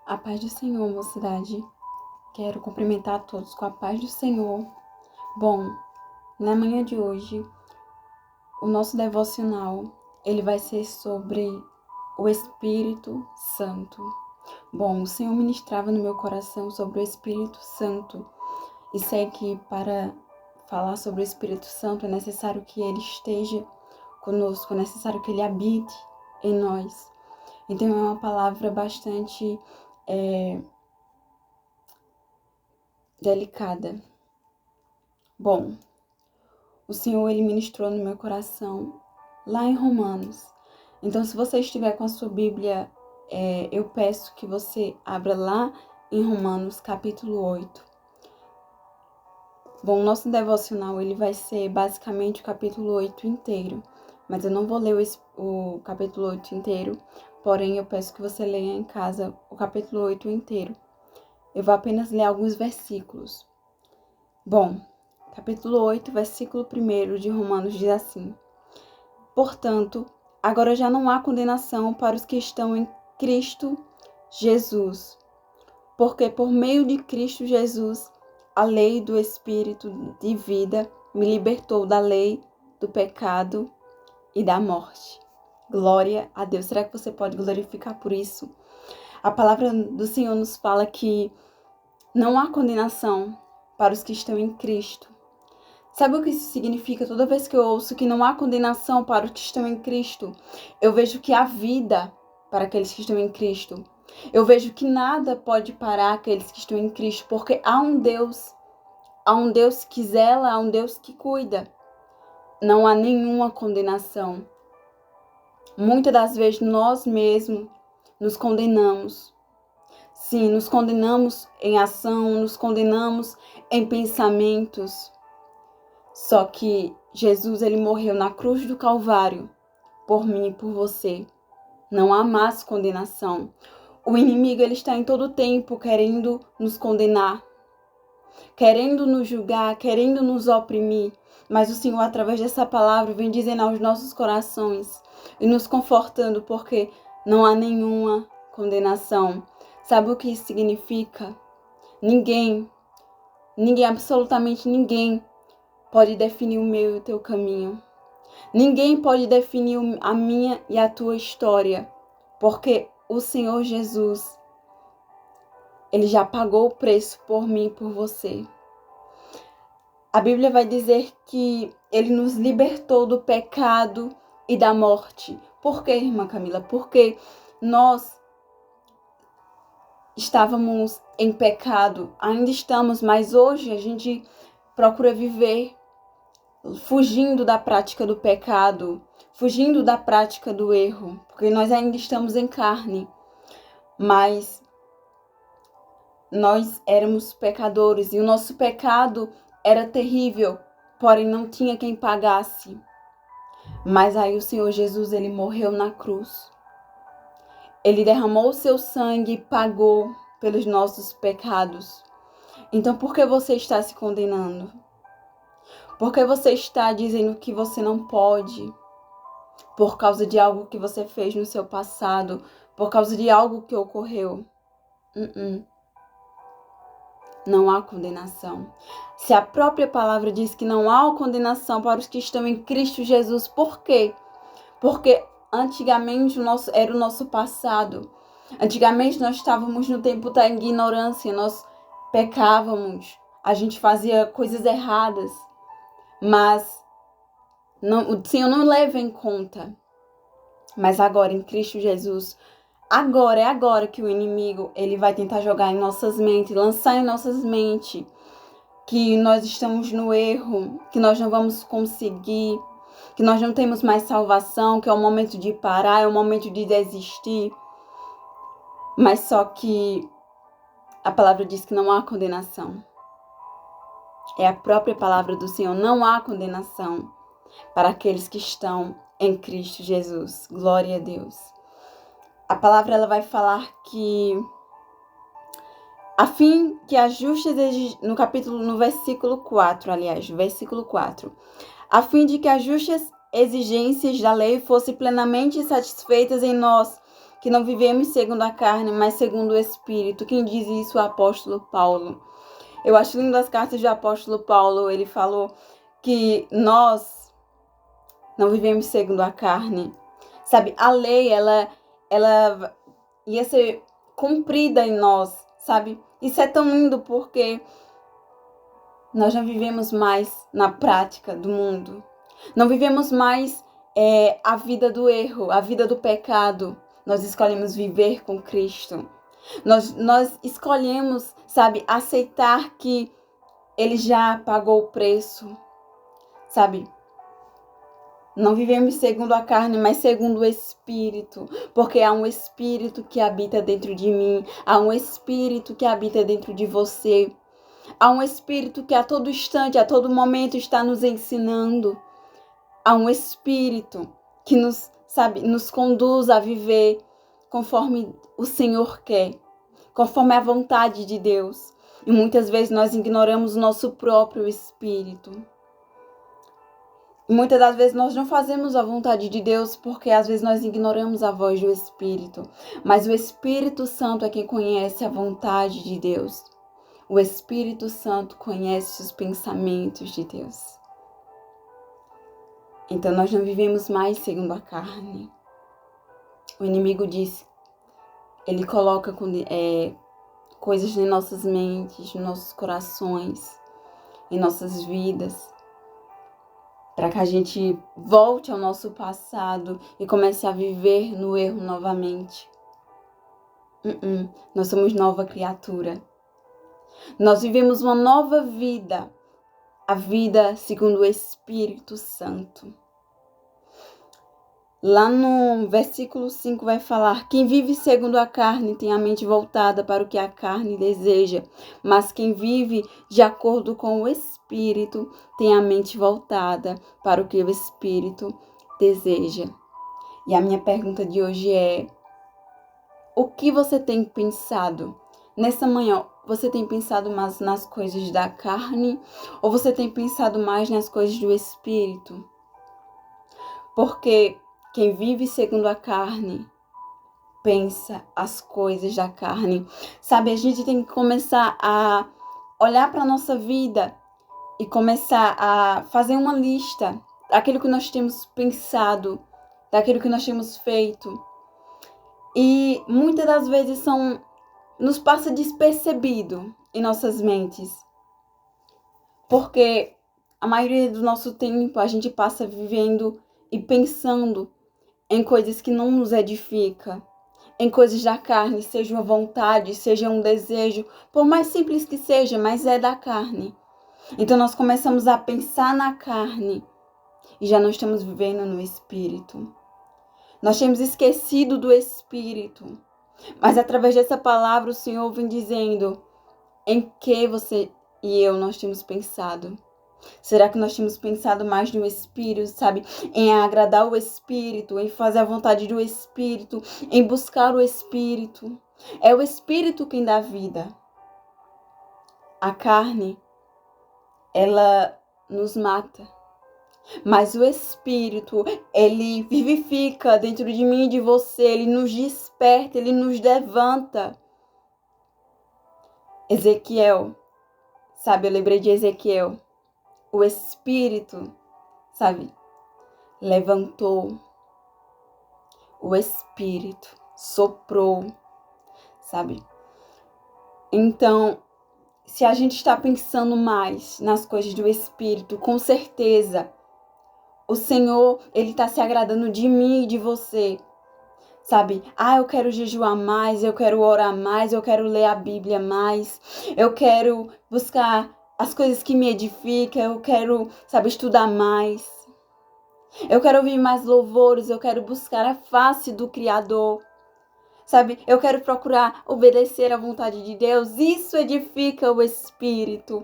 A paz do Senhor, mocidade. Quero cumprimentar a todos com a paz do Senhor. Bom, na manhã de hoje, o nosso devocional, ele vai ser sobre o Espírito Santo. Bom, o Senhor ministrava no meu coração sobre o Espírito Santo. E sei que para falar sobre o Espírito Santo é necessário que ele esteja conosco, é necessário que ele habite em nós. Então é uma palavra bastante delicada. Bom, o Senhor, ele ministrou no meu coração lá em Romanos. Então, se você estiver com a sua Bíblia, eu peço que você abra lá em Romanos, capítulo 8. Bom, o nosso devocional, ele vai ser basicamente o capítulo 8 inteiro. Mas eu não vou ler o capítulo 8 inteiro, porém eu peço que você leia em casa o capítulo 8 inteiro. Eu vou apenas ler alguns versículos. Bom, capítulo 8, versículo 1 de Romanos diz assim: Portanto, agora já não há condenação para os que estão em Cristo Jesus, porque por meio de Cristo Jesus, a lei do Espírito de vida me libertou da lei do pecado e da morte. Glória a Deus. Será que você pode glorificar por isso? A palavra do Senhor nos fala que não há condenação para os que estão em Cristo. Sabe o que isso significa? Toda vez que eu ouço que não há condenação para os que estão em Cristo, eu vejo que há vida para aqueles que estão em Cristo. Eu vejo que nada pode parar aqueles que estão em Cristo, porque há um Deus que zela, há um Deus que cuida. Não há nenhuma condenação. Muitas das vezes nós mesmos nos condenamos. Sim, nos condenamos em ação, nos condenamos em pensamentos. Só que Jesus, ele morreu na cruz do Calvário por mim e por você. Não há mais condenação. O inimigo, ele está em todo tempo querendo nos condenar, querendo nos julgar, querendo nos oprimir. Mas o Senhor, através dessa palavra, vem dizendo aos nossos corações e nos confortando, porque não há nenhuma condenação. Sabe o que isso significa? Ninguém, absolutamente ninguém, pode definir o meu e o teu caminho. Ninguém pode definir a minha e a tua história, porque o Senhor Jesus, ele já pagou o preço por mim e por você. A Bíblia vai dizer que ele nos libertou do pecado e da morte. Por quê, irmã Camila? Porque nós estávamos em pecado, ainda estamos, mas hoje a gente procura viver fugindo da prática do pecado, fugindo da prática do erro, porque nós ainda estamos em carne, mas nós éramos pecadores e o nosso pecado era terrível, porém não tinha quem pagasse. Mas aí o Senhor Jesus, ele morreu na cruz. Ele derramou o seu sangue e pagou pelos nossos pecados. Então, por que você está se condenando? Por que você está dizendo que você não pode? Por causa de algo que você fez no seu passado? Por causa de algo que ocorreu? Não há condenação. Se a própria palavra diz que não há condenação para os que estão em Cristo Jesus, por quê? Porque antigamente era o nosso passado. Antigamente nós estávamos no tempo da ignorância, nós pecávamos, a gente fazia coisas erradas, mas o Senhor não leva em conta. Mas agora em Cristo Jesus, é agora que o inimigo ele vai tentar jogar em nossas mentes, lançar em nossas mentes que nós estamos no erro, que nós não vamos conseguir, que nós não temos mais salvação, que é o momento de parar, é o momento de desistir. Mas só que a palavra diz que não há condenação. É a própria palavra do Senhor, não há condenação para aqueles que estão em Cristo Jesus. Glória a Deus. A palavra ela vai falar que a fim que as justas no versículo 4, versículo 4. A fim de que as justas exigências da lei fossem plenamente satisfeitas em nós, que não vivemos segundo a carne, mas segundo o Espírito. Quem diz isso é o apóstolo Paulo. Eu acho lindo as cartas do apóstolo Paulo. Ele falou que nós não vivemos segundo a carne. Sabe, a lei, ela ia ser cumprida em nós, sabe? Isso é tão lindo porque nós não vivemos mais na prática do mundo. Não vivemos mais a vida do erro, a vida do pecado. Nós escolhemos viver com Cristo. Nós escolhemos, sabe, aceitar que Ele já pagou o preço, sabe? Não vivemos segundo a carne, mas segundo o Espírito, porque há um Espírito que habita dentro de mim, há um Espírito que habita dentro de você, há um Espírito que a todo instante, a todo momento está nos ensinando, há um Espírito que nos conduz a viver conforme o Senhor quer, conforme a vontade de Deus. E muitas vezes nós ignoramos o nosso próprio Espírito. Muitas das vezes nós não fazemos a vontade de Deus porque às vezes nós ignoramos a voz do Espírito. Mas o Espírito Santo é quem conhece a vontade de Deus. O Espírito Santo conhece os pensamentos de Deus. Então nós não vivemos mais segundo a carne. O inimigo diz, ele coloca coisas em nossas mentes, em nossos corações, em nossas vidas, para que a gente volte ao nosso passado e comece a viver no erro novamente. Nós somos nova criatura. Nós vivemos uma nova vida, a vida segundo o Espírito Santo. Lá no versículo 5 vai falar: quem vive segundo a carne tem a mente voltada para o que a carne deseja, mas quem vive de acordo com o Espírito tem a mente voltada para o que o Espírito deseja. E a minha pergunta de hoje é: o que você tem pensado? Nessa manhã, você tem pensado mais nas coisas da carne ou você tem pensado mais nas coisas do Espírito? Porque quem vive segundo a carne pensa as coisas da carne. Sabe, a gente tem que começar a olhar para a nossa vida e começar a fazer uma lista daquilo que nós temos pensado, daquilo que nós temos feito. E muitas das vezes nos passa despercebido em nossas mentes. Porque a maioria do nosso tempo a gente passa vivendo e pensando em coisas que não nos edificam, em coisas da carne, seja uma vontade, seja um desejo, por mais simples que seja, mas é da carne. Então nós começamos a pensar na carne e já não estamos vivendo no Espírito. Nós temos esquecido do Espírito, mas através dessa palavra o Senhor vem dizendo em que você e eu nós temos pensado. Será que nós temos pensado mais no Espírito, sabe? Em agradar o Espírito, em fazer a vontade do Espírito, em buscar o Espírito. É o Espírito quem dá vida. A carne, ela nos mata. Mas o Espírito, ele vivifica dentro de mim e de você. Ele nos desperta, ele nos levanta. Ezequiel, sabe? Eu lembrei de Ezequiel. O Espírito, sabe, levantou, o Espírito soprou, sabe? Então, se a gente está pensando mais nas coisas do Espírito, com certeza, o Senhor, Ele está se agradando de mim e de você, sabe? Eu quero jejuar mais, eu quero orar mais, eu quero ler a Bíblia mais, eu quero buscar as coisas que me edificam, eu quero, sabe, estudar mais. Eu quero ouvir mais louvores, eu quero buscar a face do Criador. Sabe, eu quero procurar obedecer à vontade de Deus. Isso edifica o Espírito.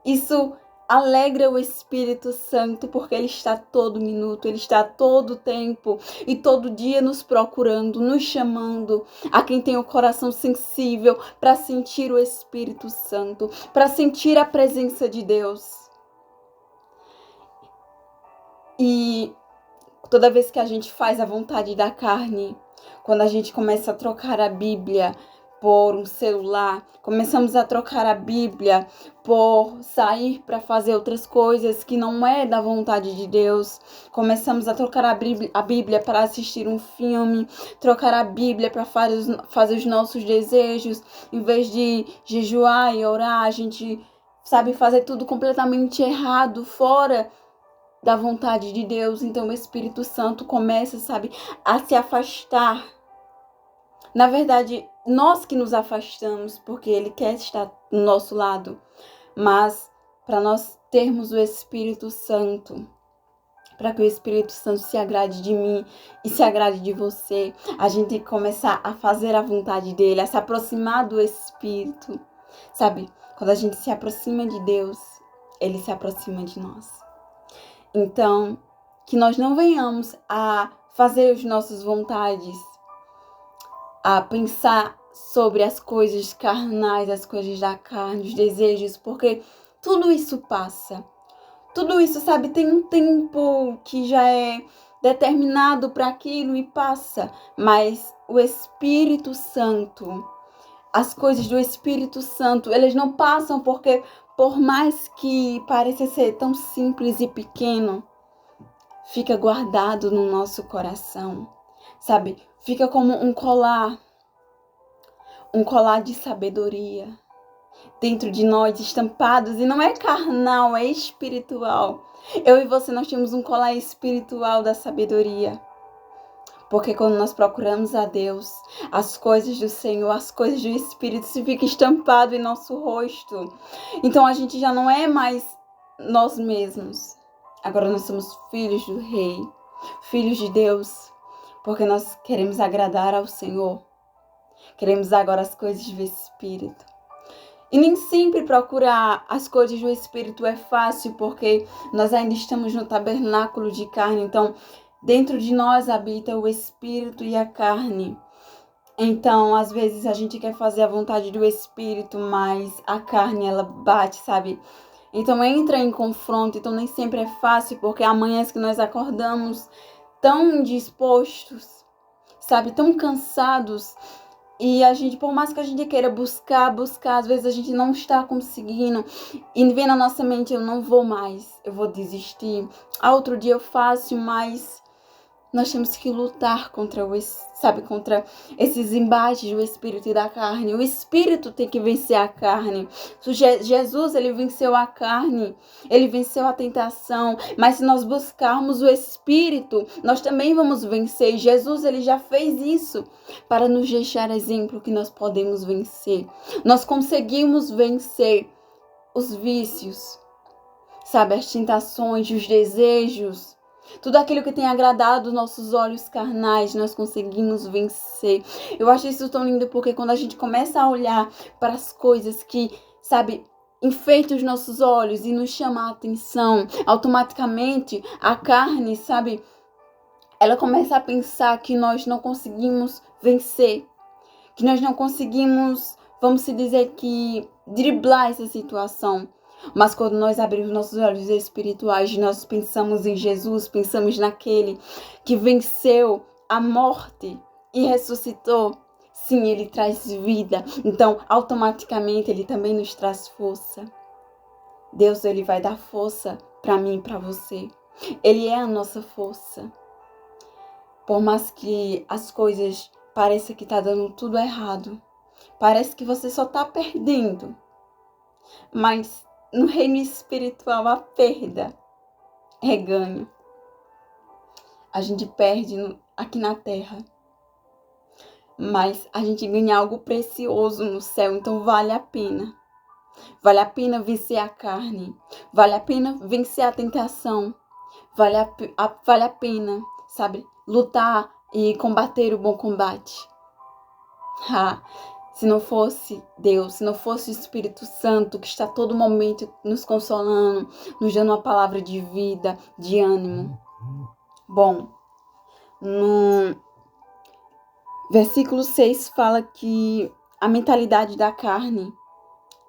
Isso alegra o Espírito Santo, porque Ele está todo minuto, Ele está todo tempo e todo dia nos procurando, nos chamando a quem tem o coração sensível para sentir o Espírito Santo, para sentir a presença de Deus. E toda vez que a gente faz a vontade da carne, Quando a gente começa a trocar a Bíblia por um celular, começamos a trocar a Bíblia por sair para fazer outras coisas que não é da vontade de Deus. Começamos a trocar a Bíblia para assistir um filme, trocar a Bíblia para fazer os nossos desejos. Em vez de jejuar e orar, a gente sabe fazer tudo completamente errado, fora da vontade de Deus. Então o Espírito Santo começa, sabe, a se afastar. Na verdade, nós que nos afastamos, porque Ele quer estar do nosso lado. Mas para nós termos o Espírito Santo, para que o Espírito Santo se agrade de mim e se agrade de você, a gente tem que começar a fazer a vontade dEle, a se aproximar do Espírito. Sabe, quando a gente se aproxima de Deus, Ele se aproxima de nós. Então, que nós não venhamos a fazer as nossas vontades, a pensar sobre as coisas carnais, as coisas da carne, os desejos, porque tudo isso passa. Tudo isso, sabe, tem um tempo que já é determinado para aquilo e passa. Mas o Espírito Santo, as coisas do Espírito Santo, elas não passam porque, por mais que pareça ser tão simples e pequeno, fica guardado no nosso coração, sabe? Fica como um colar de sabedoria dentro de nós, estampados, e não é carnal, é espiritual. Eu e você, nós temos um colar espiritual da sabedoria. Porque quando nós procuramos a Deus, as coisas do Senhor, as coisas do Espírito, se fica estampado em nosso rosto. Então a gente já não é mais nós mesmos. Agora nós somos filhos do Rei, filhos de Deus, porque nós queremos agradar ao Senhor. Queremos agora as coisas do Espírito. E nem sempre procurar as coisas do Espírito é fácil, porque nós ainda estamos no tabernáculo de carne. Então, dentro de nós habita o Espírito e a carne. Então, às vezes a gente quer fazer a vontade do Espírito, mas a carne, ela bate, sabe? Então, entra em confronto. Então, nem sempre é fácil, porque há manhãs que nós acordamos tão indispostos, sabe? Tão cansados. E a gente, por mais que a gente queira buscar, às vezes a gente não está conseguindo. E vem na nossa mente, eu não vou mais, eu vou desistir. Outro dia eu faço, mas nós temos que lutar contra contra esses embates do Espírito e da carne. O Espírito tem que vencer a carne. Jesus, ele venceu a carne, ele venceu a tentação. Mas se nós buscarmos o Espírito, nós também vamos vencer. Jesus, ele já fez isso para nos deixar exemplo que nós podemos vencer. Nós conseguimos vencer os vícios, sabe, as tentações, os desejos. Tudo aquilo que tem agradado os nossos olhos carnais, nós conseguimos vencer. Eu acho isso tão lindo, porque quando a gente começa a olhar para as coisas que, sabe, enfeitam os nossos olhos e nos chamam a atenção, automaticamente a carne, sabe, ela começa a pensar que nós não conseguimos vencer, que nós não conseguimos, vamos se dizer que, driblar essa situação. Mas quando nós abrimos nossos olhos espirituais, nós pensamos em Jesus, pensamos naquele que venceu a morte e ressuscitou. Sim, ele traz vida. Então, automaticamente, ele também nos traz força. Deus, ele vai dar força para mim e para você. Ele é a nossa força. Por mais que as coisas pareçam que está dando tudo errado, parece que você só está perdendo. Mas no reino espiritual, a perda é ganho. A gente perde aqui na terra, mas a gente ganha algo precioso no céu. Então vale a pena. Vale a pena vencer a carne. Vale a pena vencer a tentação. Vale a pena, sabe, lutar e combater o bom combate. Se não fosse Deus, se não fosse o Espírito Santo, que está a todo momento nos consolando, nos dando uma palavra de vida, de ânimo. Bom, no versículo 6 fala que a mentalidade da carne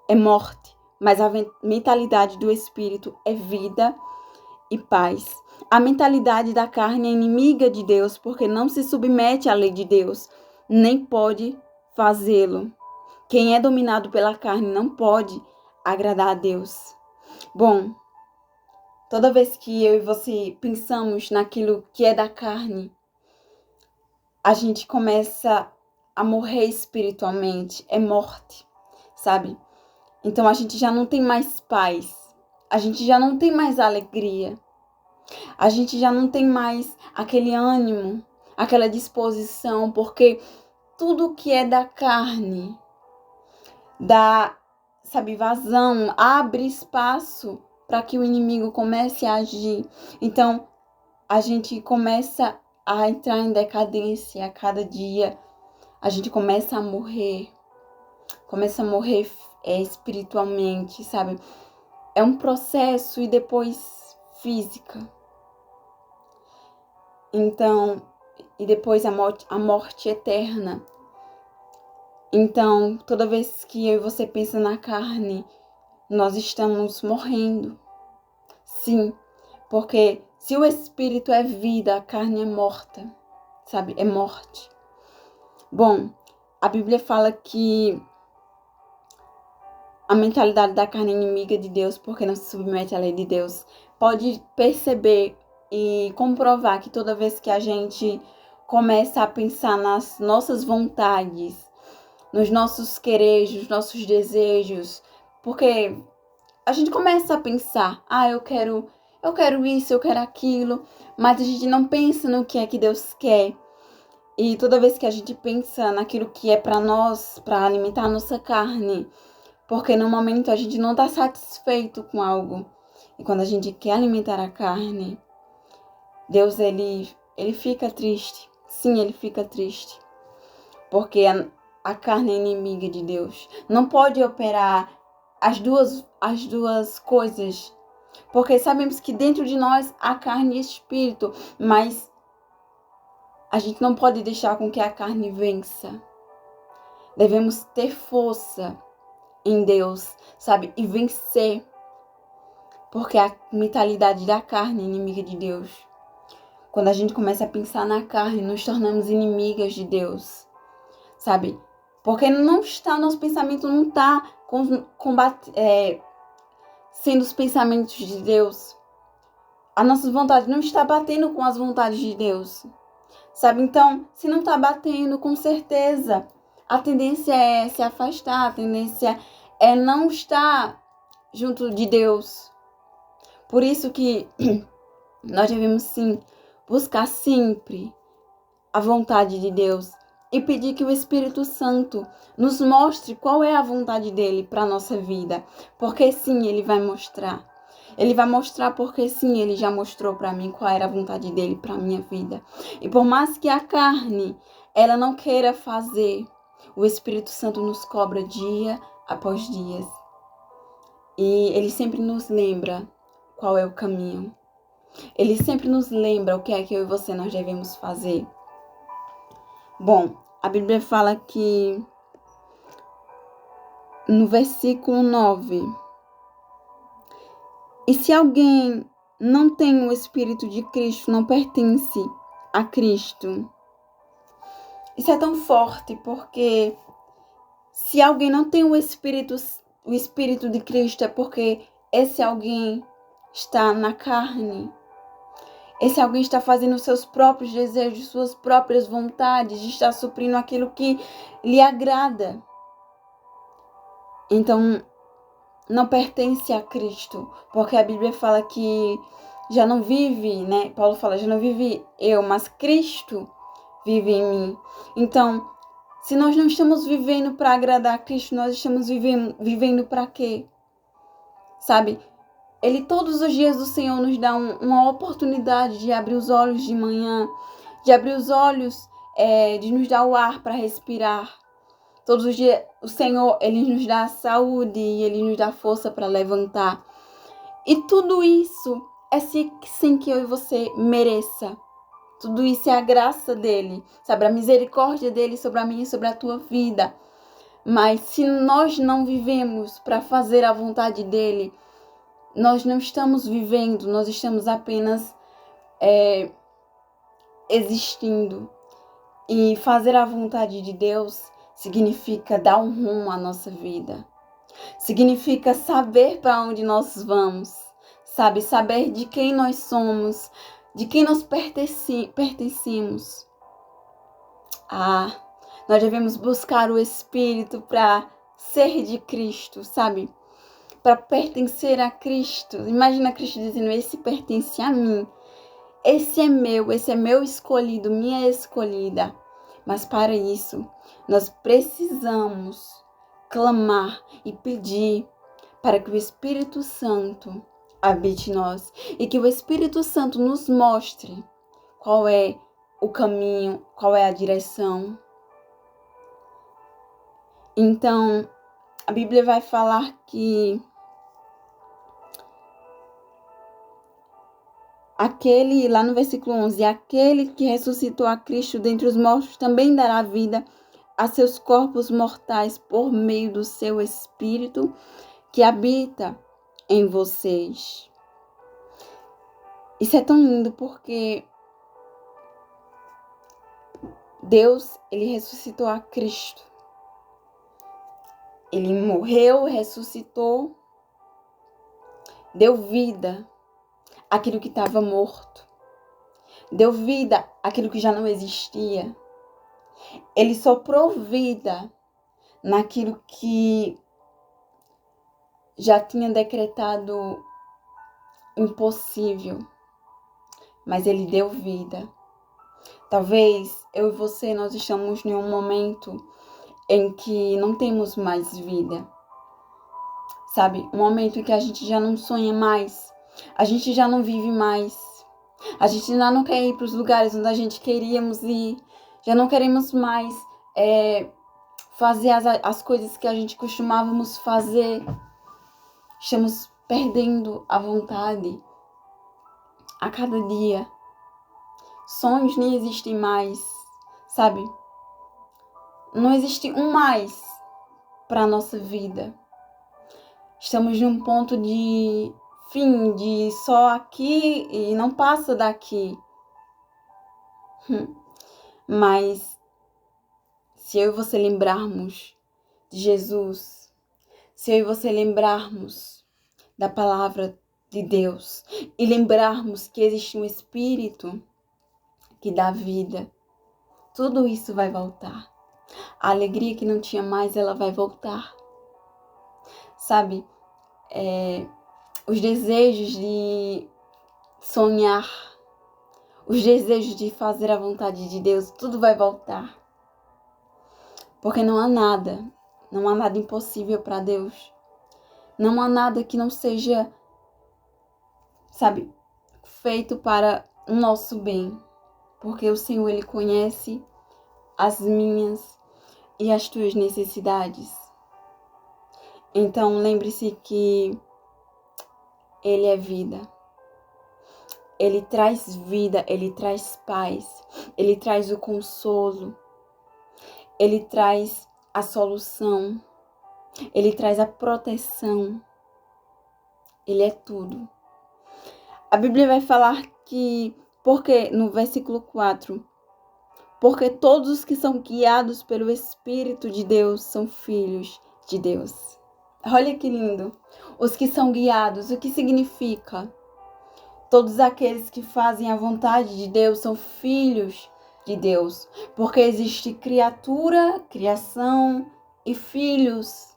é morte, mas a mentalidade do Espírito é vida e paz. A mentalidade da carne é inimiga de Deus, porque não se submete à lei de Deus, nem pode fazê-lo. Quem é dominado pela carne não pode agradar a Deus. Bom, toda vez que eu e você pensamos naquilo que é da carne, a gente começa a morrer espiritualmente, é morte, sabe? Então a gente já não tem mais paz, a gente já não tem mais alegria, a gente já não tem mais aquele ânimo, aquela disposição, porque tudo que é da carne dá, sabe, vazão, abre espaço para que o inimigo comece a agir. Então a gente começa a entrar em decadência a cada dia, a gente começa a morrer espiritualmente, sabe? É um processo e depois física. Então, e depois a morte eterna. Então, toda vez que eu e você pensa na carne, nós estamos morrendo. Sim, porque se o espírito é vida, a carne é morta, sabe? É morte. Bom, a Bíblia fala que a mentalidade da carne é inimiga de Deus porque não se submete à lei de Deus. Pode perceber e comprovar que toda vez que a gente começa a pensar nas nossas vontades, nos nossos quereres, nos nossos desejos, porque a gente começa a pensar, eu quero isso, eu quero aquilo, mas a gente não pensa no que é que Deus quer. E toda vez que a gente pensa naquilo que é para nós, para alimentar a nossa carne, porque no momento a gente não está satisfeito com algo. E quando a gente quer alimentar a carne, Deus, ele fica triste. Sim, ele fica triste. Porque a carne é inimiga de Deus. Não pode operar as duas coisas. Porque sabemos que dentro de nós há carne e espírito. Mas a gente não pode deixar com que a carne vença. Devemos ter força em Deus, sabe? E vencer. Porque a mentalidade da carne é inimiga de Deus. Quando a gente começa a pensar na carne, nos tornamos inimigas de Deus, sabe? Porque nosso pensamento não está sendo os pensamentos de Deus. A nossa vontade não está batendo com as vontades de Deus, sabe? Então, se não está batendo, com certeza, a tendência é se afastar, a tendência é não estar junto de Deus. Por isso que nós devemos sim buscar sempre a vontade de Deus e pedir que o Espírito Santo nos mostre qual é a vontade dele para a nossa vida. Porque sim, ele vai mostrar. Ele vai mostrar porque sim, ele já mostrou para mim qual era a vontade dele para a minha vida. E por mais que a carne, ela não queira fazer, o Espírito Santo nos cobra dia após dia. E ele sempre nos lembra qual é o caminho. Ele sempre nos lembra o que é que eu e você nós devemos fazer. Bom, a Bíblia fala que no versículo 9, e se alguém não tem o Espírito de Cristo, não pertence a Cristo. Isso é tão forte porque se alguém não tem o Espírito de Cristo é porque esse alguém está na carne. Esse alguém está fazendo seus próprios desejos, suas próprias vontades, está suprindo aquilo que lhe agrada. Então, não pertence a Cristo, porque a Bíblia fala que já não vive, né? Paulo fala, já não vive eu, mas Cristo vive em mim. Então, se nós não estamos vivendo para agradar a Cristo, nós estamos vivendo para quê? Sabe? Ele todos os dias do Senhor nos dá uma oportunidade de abrir os olhos de manhã, de abrir os olhos, de nos dar o ar para respirar. Todos os dias o Senhor, ele nos dá saúde e ele nos dá força para levantar. E tudo isso é sem que eu e você mereça. Tudo isso é a graça dele, sabe? A misericórdia dele sobre a minha e sobre a tua vida. Mas se nós não vivemos para fazer a vontade dele, nós não estamos vivendo, nós estamos apenas existindo. E fazer a vontade de Deus significa dar um rumo à nossa vida. Significa saber para onde nós vamos, sabe? Saber de quem nós somos, de quem nós pertencemos. Nós devemos buscar o Espírito para ser de Cristo, sabe? Para pertencer a Cristo. Imagina Cristo dizendo: esse pertence a mim. Esse é meu escolhido, minha escolhida. Mas para isso, nós precisamos clamar e pedir para que o Espírito Santo habite em nós e que o Espírito Santo nos mostre qual é o caminho, qual é a direção. Então, a Bíblia vai falar que lá no versículo 11, aquele que ressuscitou a Cristo dentre os mortos também dará vida a seus corpos mortais por meio do seu Espírito que habita em vocês. Isso é tão lindo porque Deus, ele ressuscitou a Cristo. Ele morreu, ressuscitou, deu vida àquilo que estava morto. Deu vida àquilo que já não existia. Ele soprou vida naquilo que já tinha decretado impossível. Mas ele deu vida. Talvez eu e você, nós estamos em um momento em que não temos mais vida. Sabe? Um momento em que a gente já não sonha mais. A gente já não vive mais. A gente já não quer ir para os lugares onde a gente queríamos ir. Já não queremos mais fazer as coisas que a gente costumávamos fazer. Estamos perdendo a vontade a cada dia. Sonhos nem existem mais, sabe? Não existe um mais para a nossa vida. Estamos num ponto de fim, de só aqui e não passa daqui. Mas se eu e você lembrarmos de Jesus, se eu e você lembrarmos da palavra de Deus e lembrarmos que existe um Espírito que dá vida, tudo isso vai voltar. A alegria que não tinha mais, ela vai voltar. Sabe? Os desejos de sonhar, os desejos de fazer a vontade de Deus, tudo vai voltar. Porque não há nada impossível para Deus. Não há nada que não seja, sabe, feito para o nosso bem. Porque o Senhor, Ele conhece as minhas e as tuas necessidades. Então, lembre-se que Ele é vida. Ele traz vida, Ele traz paz, Ele traz o consolo, Ele traz a solução, Ele traz a proteção. Ele é tudo. A Bíblia vai falar que, porque no versículo 4, porque todos os que são guiados pelo Espírito de Deus são filhos de Deus. Olha que lindo. Os que são guiados, o que significa? Todos aqueles que fazem a vontade de Deus são filhos de Deus. Porque existe criatura, criação e filhos.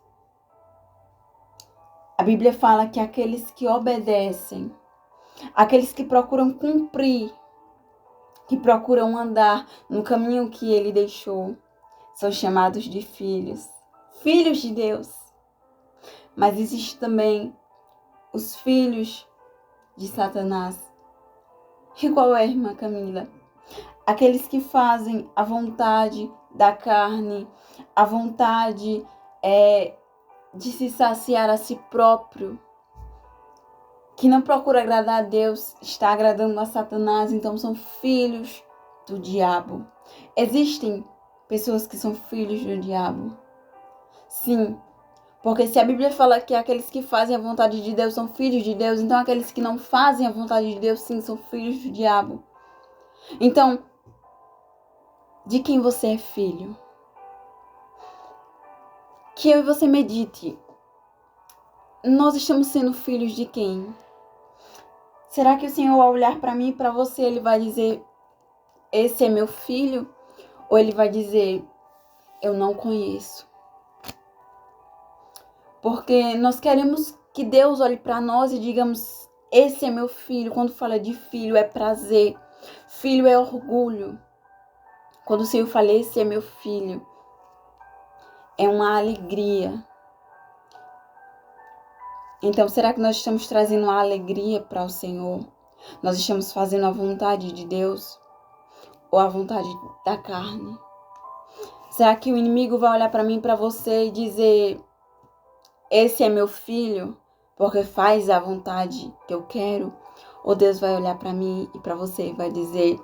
A Bíblia fala que aqueles que obedecem, aqueles que procuram cumprir, que procuram andar no caminho que Ele deixou, são chamados de filhos. Filhos de Deus. Mas existe também os filhos de Satanás. E qual é, irmã Camila? Aqueles que fazem a vontade da carne, a vontade de se saciar a si próprio, que não procura agradar a Deus, está agradando a Satanás, então são filhos do diabo. Existem pessoas que são filhos do diabo. Sim, Porque se a Bíblia fala que aqueles que fazem a vontade de Deus são filhos de Deus, então aqueles que não fazem a vontade de Deus, sim, são filhos do diabo. Então, de quem você é filho? Que eu e você medite. Nós estamos sendo filhos de quem? Será que o Senhor, ao olhar para mim e para você, Ele vai dizer, esse é meu filho? Ou Ele vai dizer, eu não conheço? Porque nós queremos que Deus olhe para nós e digamos, esse é meu filho. Quando fala de filho, é prazer. Filho é orgulho. Quando o Senhor fala, esse é meu filho, é uma alegria. Então, será que nós estamos trazendo uma alegria para o Senhor? Nós estamos fazendo a vontade de Deus ou a vontade da carne? Será que o inimigo vai olhar para mim e para você e dizer, esse é meu filho, porque faz a vontade que eu quero? Ou Deus vai olhar para mim e para você e vai dizer,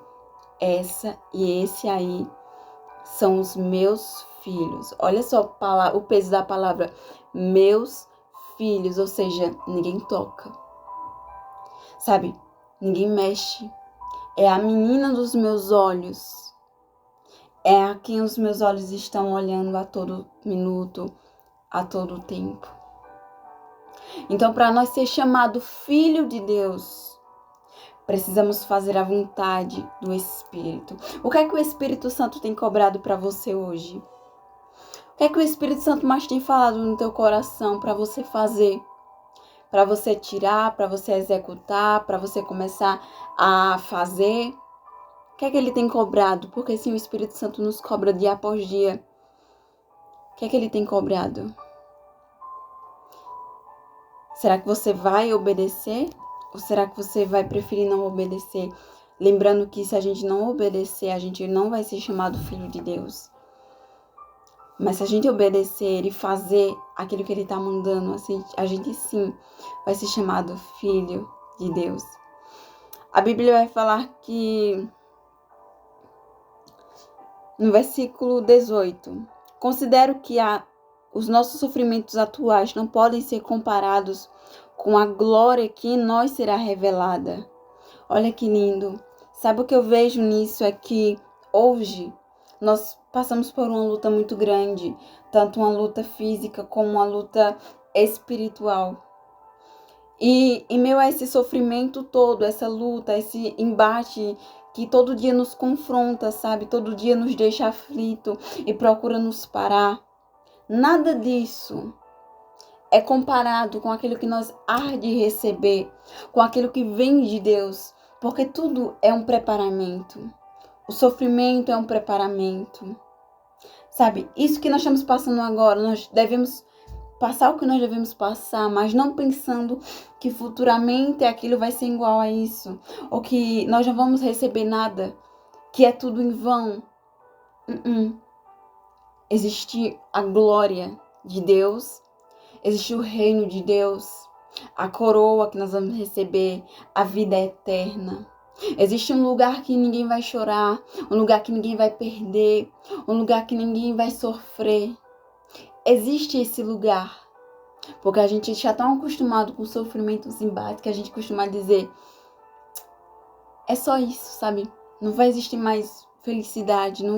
essa e esse aí são os meus filhos. Olha só o peso da palavra, meus filhos, ou seja, ninguém toca. Sabe, ninguém mexe. É a menina dos meus olhos. É a quem os meus olhos estão olhando a todo minuto, a todo tempo. Então, para nós ser chamado filho de Deus, precisamos fazer a vontade do Espírito. O que é que o Espírito Santo tem cobrado para você hoje? O que é que o Espírito Santo mais tem falado no teu coração para você fazer? Para você tirar, para você executar, para você começar a fazer? O que é que ele tem cobrado? Porque sim, o Espírito Santo nos cobra dia após dia. O que é que ele tem cobrado? Será que você vai obedecer? Ou será que você vai preferir não obedecer? Lembrando que se a gente não obedecer, a gente não vai ser chamado filho de Deus. Mas se a gente obedecer e fazer aquilo que ele está mandando, a gente sim vai ser chamado filho de Deus. A Bíblia vai falar que, no versículo 18, considero que os nossos sofrimentos atuais não podem ser comparados com a glória que em nós será revelada. Olha que lindo. Sabe o que eu vejo nisso? É que hoje nós passamos por uma luta muito grande, tanto uma luta física como uma luta espiritual. E em meio a esse sofrimento todo, essa luta, esse embate que todo dia nos confronta, sabe? Todo dia nos deixa aflito e procura nos parar. Nada disso é comparado com aquilo que nós há de receber, com aquilo que vem de Deus, porque tudo é um preparamento. O sofrimento é um preparamento. Sabe, isso que nós estamos passando agora, nós devemos passar o que nós devemos passar, mas não pensando que futuramente aquilo vai ser igual a isso, ou que nós não vamos receber nada, que é tudo em vão. Existe a glória de Deus, existe o reino de Deus, a coroa que nós vamos receber, a vida eterna. Existe um lugar que ninguém vai chorar, um lugar que ninguém vai perder, um lugar que ninguém vai sofrer. Existe esse lugar, porque a gente já está acostumado com sofrimentos embates, que a gente costuma dizer, é só isso, sabe? Não vai existir mais felicidade, não